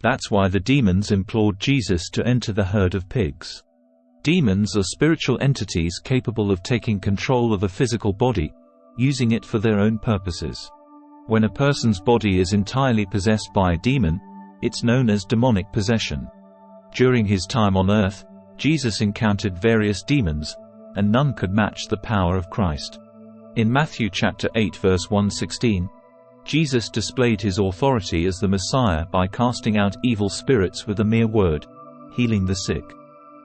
That's why the demons implored Jesus to enter the herd of pigs. Demons are spiritual entities capable of taking control of a physical body, using it for their own purposes. When a person's body is entirely possessed by a demon, it's known as demonic possession. During his time on earth, Jesus encountered various demons, and none could match the power of Christ. In Matthew chapter 8 verse 116, Jesus displayed his authority as the Messiah by casting out evil spirits with a mere word, healing the sick.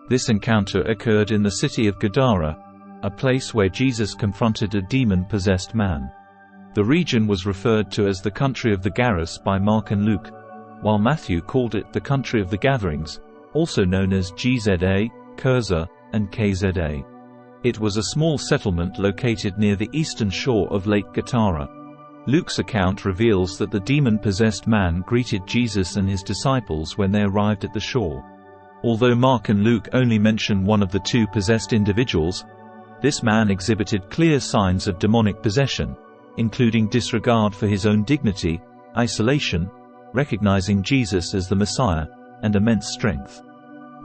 This encounter occurred in the city of Gadara, a place where Jesus confronted a demon-possessed man. The region was referred to as the country of the Garrus by Mark and Luke, while Matthew called it the country of the gatherings, also known as Gza, Kurza, and Kza. It was a small settlement located near the eastern shore of Lake Gadara. Luke's account reveals that the demon-possessed man greeted Jesus and his disciples when they arrived at the shore. Although Mark and Luke only mention one of the two possessed individuals, this man exhibited clear signs of demonic possession, including disregard for his own dignity, isolation, recognizing Jesus as the Messiah, and immense strength.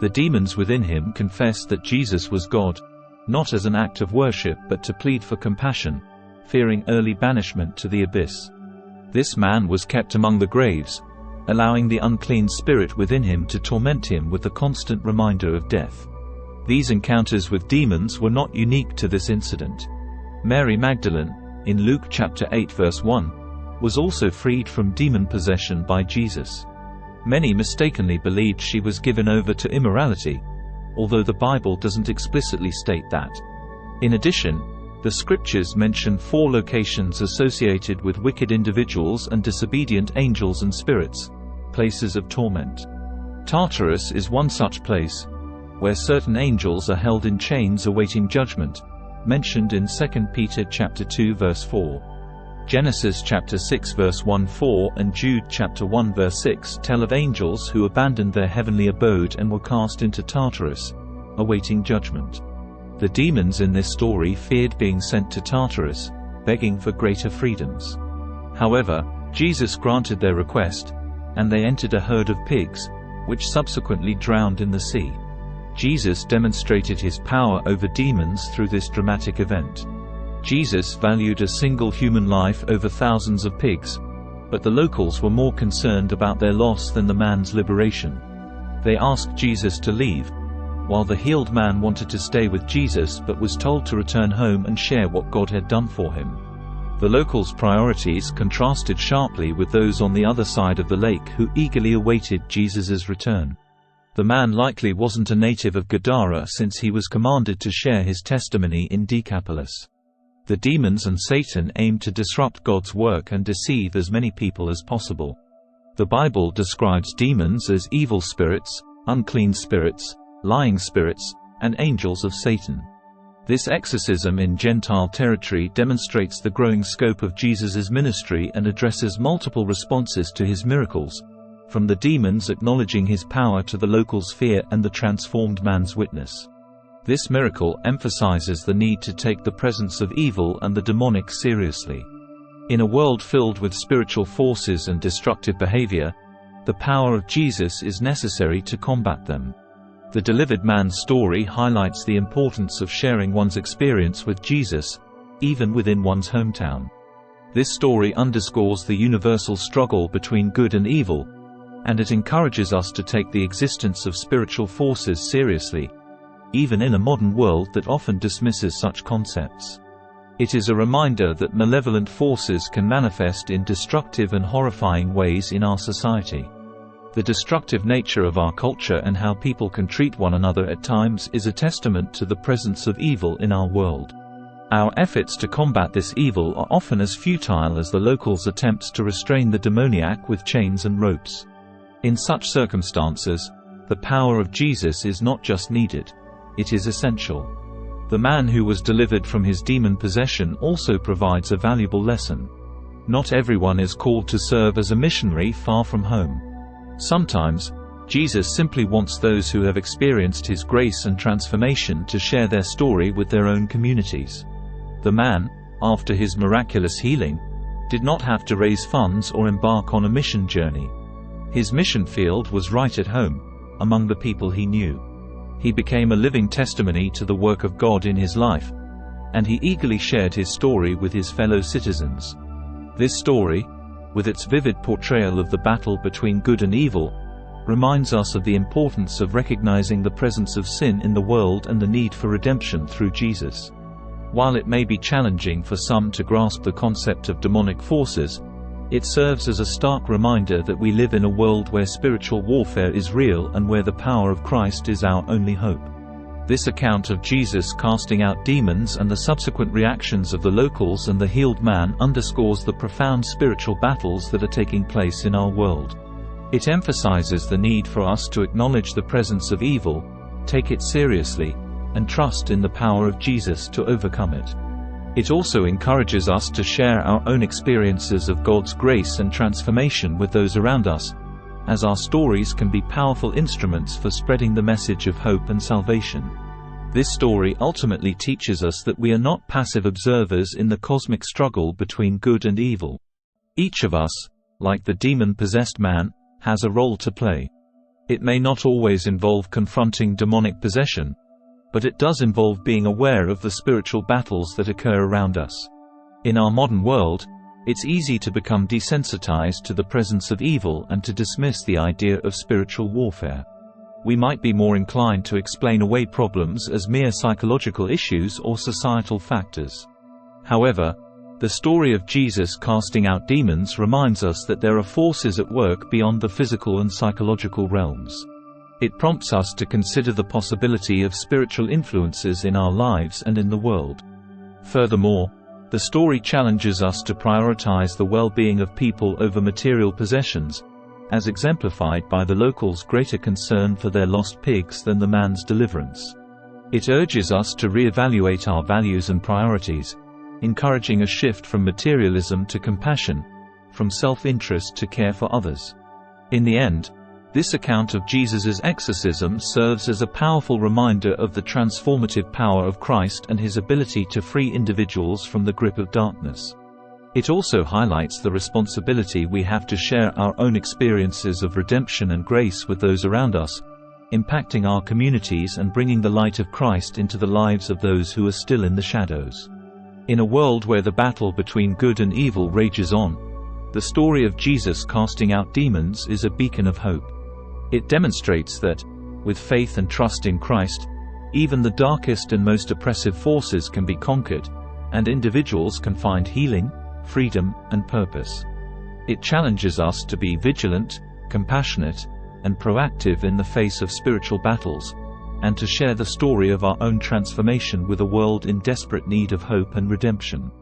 The demons within him confessed that Jesus was God, not as an act of worship but to plead for compassion, fearing early banishment to the abyss. This man was kept among the graves, allowing the unclean spirit within him to torment him with the constant reminder of death. These encounters with demons were not unique to this incident. Mary Magdalene, in Luke chapter 8 verse 1, was also freed from demon possession by Jesus. Many mistakenly believed she was given over to immorality, although the Bible doesn't explicitly state that. In addition, the scriptures mention 4 locations associated with wicked individuals and disobedient angels and spirits, places of torment. Tartarus is one such place, where certain angels are held in chains awaiting judgment, mentioned in 2 Peter chapter 2 verse 4. Genesis chapter 6 verse 1-4 and Jude chapter 1 verse 6 tell of angels who abandoned their heavenly abode and were cast into Tartarus, awaiting judgment. The demons in this story feared being sent to Tartarus, begging for greater freedoms. However, Jesus granted their request, and they entered a herd of pigs, which subsequently drowned in the sea. Jesus demonstrated his power over demons through this dramatic event. Jesus valued a single human life over thousands of pigs, but the locals were more concerned about their loss than the man's liberation. They asked Jesus to leave, while the healed man wanted to stay with Jesus but was told to return home and share what God had done for him. The locals' priorities contrasted sharply with those on the other side of the lake who eagerly awaited Jesus' return. The man likely wasn't a native of Gadara since he was commanded to share his testimony in Decapolis. The demons and Satan aimed to disrupt God's work and deceive as many people as possible. The Bible describes demons as evil spirits, unclean spirits, lying spirits, and angels of Satan. This exorcism in Gentile territory demonstrates the growing scope of Jesus' ministry and addresses multiple responses to his miracles, from the demons acknowledging his power to the locals' fear and the transformed man's witness. This miracle emphasizes the need to take the presence of evil and the demonic seriously. In a world filled with spiritual forces and destructive behavior, the power of Jesus is necessary to combat them. The delivered man's story highlights the importance of sharing one's experience with Jesus, even within one's hometown. This story underscores the universal struggle between good and evil, and it encourages us to take the existence of spiritual forces seriously, even in a modern world that often dismisses such concepts. It is a reminder that malevolent forces can manifest in destructive and horrifying ways in our society. The destructive nature of our culture and how people can treat one another at times is a testament to the presence of evil in our world. Our efforts to combat this evil are often as futile as the locals' attempts to restrain the demoniac with chains and ropes. In such circumstances, the power of Jesus is not just needed, it is essential. The man who was delivered from his demon possession also provides a valuable lesson. Not everyone is called to serve as a missionary far from home. Sometimes, Jesus simply wants those who have experienced his grace and transformation to share their story with their own communities. The man, after his miraculous healing, did not have to raise funds or embark on a mission journey. His mission field was right at home, among the people he knew. He became a living testimony to the work of God in his life, and he eagerly shared his story with his fellow citizens. This story, with its vivid portrayal of the battle between good and evil, reminds us of the importance of recognizing the presence of sin in the world and the need for redemption through Jesus. While it may be challenging for some to grasp the concept of demonic forces, it serves as a stark reminder that we live in a world where spiritual warfare is real and where the power of Christ is our only hope. This account of Jesus casting out demons and the subsequent reactions of the locals and the healed man underscores the profound spiritual battles that are taking place in our world. It emphasizes the need for us to acknowledge the presence of evil, take it seriously, and trust in the power of Jesus to overcome it. It also encourages us to share our own experiences of God's grace and transformation with those around us, as our stories can be powerful instruments for spreading the message of hope and salvation. This story ultimately teaches us that we are not passive observers in the cosmic struggle between good and evil. Each of us, like the demon-possessed man, has a role to play. It may not always involve confronting demonic possession, but it does involve being aware of the spiritual battles that occur around us. In our modern world, it's easy to become desensitized to the presence of evil and to dismiss the idea of spiritual warfare. We might be more inclined to explain away problems as mere psychological issues or societal factors. However, the story of Jesus casting out demons reminds us that there are forces at work beyond the physical and psychological realms. It prompts us to consider the possibility of spiritual influences in our lives and in the world. Furthermore, the story challenges us to prioritize the well-being of people over material possessions, as exemplified by the locals' greater concern for their lost pigs than the man's deliverance. It urges us to reevaluate our values and priorities, encouraging a shift from materialism to compassion, from self-interest to care for others. In the end, this account of Jesus' exorcism serves as a powerful reminder of the transformative power of Christ and his ability to free individuals from the grip of darkness. It also highlights the responsibility we have to share our own experiences of redemption and grace with those around us, impacting our communities and bringing the light of Christ into the lives of those who are still in the shadows. In a world where the battle between good and evil rages on, the story of Jesus casting out demons is a beacon of hope. It demonstrates that, with faith and trust in Christ, even the darkest and most oppressive forces can be conquered, and individuals can find healing, freedom, and purpose. It challenges us to be vigilant, compassionate, and proactive in the face of spiritual battles, and to share the story of our own transformation with a world in desperate need of hope and redemption.